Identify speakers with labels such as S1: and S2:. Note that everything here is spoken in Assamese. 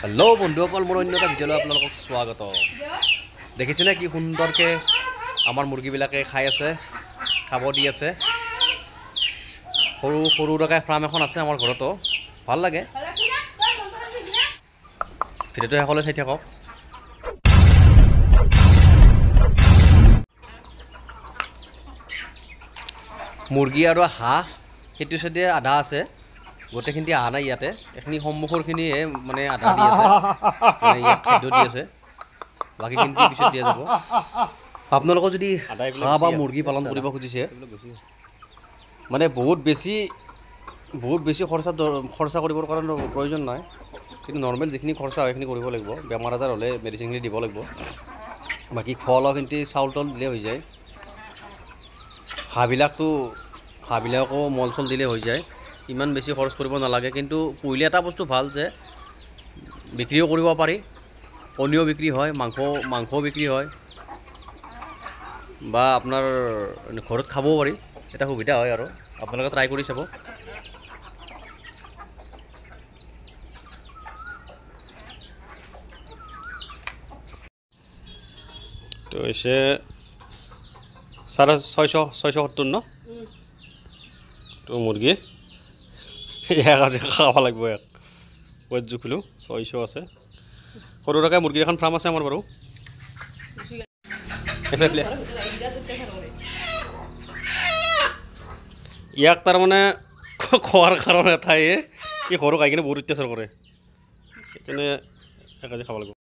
S1: हेलो बंधुসকল মোৰ অন্য এটা ভিডিঅ'লৈ আপোনালোকক স্বাগত। দেখিছেনে কি সুন্দৰকৈ আমাৰ মুৰ্গীবিলাকে খাই আছে, খাব দি আছে। সৰু সৰু ৰকাই ফাৰ্ম এখন আছে আমাৰ ঘৰতো, ভাল লাগে। ভিডিঅ'টো সকলোৱে চাই থাকক। মুৰ্গী আৰু হাঁহ সেইটো চাইডে আধা আছে, গোটেইখিনি অহা নাই ইয়াতে। এইখিনি সন্মুখৰখিনিহে মানে আধা দি আছে, মানে ইয়াত খাদ্য দি আছে, বাকীখিনি পিছত দিয়া যাব। আপোনালোকক যদি হাঁহ বা মুৰ্গী পালন কৰিব খুজিছে, মানে বহুত বেছি খৰচা কৰিবৰ কাৰণে প্ৰয়োজন নাই, কিন্তু নৰ্মেল যিখিনি খৰচা হয় সেইখিনি কৰিব লাগিব। বেমাৰ আজাৰ হ'লে মেডিচিনখিনি দিব লাগিব, বাকী খোৱা লোৱাখিনি চাউল তাউল দিলে হৈ যায়। হাঁহবিলাকো মল চল দিলে হৈ যায়, ইমান বেছি খৰচ কৰিব নালাগে। কিন্তু পুহিলে এটা বস্তু ভাল যে বিক্ৰীও কৰিব পাৰি, কণীও বিক্ৰী হয়, মাংসও বিক্ৰী হয়, বা আপোনাৰ ঘৰত খাবও পাৰি, এটা সুবিধা হয়। আৰু আপোনালোকে ট্ৰাই কৰি চাব। তো হৈছে 670 ন? তো মুৰ্গী এক আজি খাব লাগিব, এক ৱেট জুখিলোঁ 600 আছে। সৰু ৰকাই মুৰ্গীৰ এখন ফাৰ্ম আছে আমাৰ বাৰু। ইয়াক তাৰমানে খোৱাৰ কাৰণে এটাই, এই সৰু খাই কিনে বহুত অত্যাচাৰ কৰে, সেইকাৰণে এক আজি খাব লাগিব।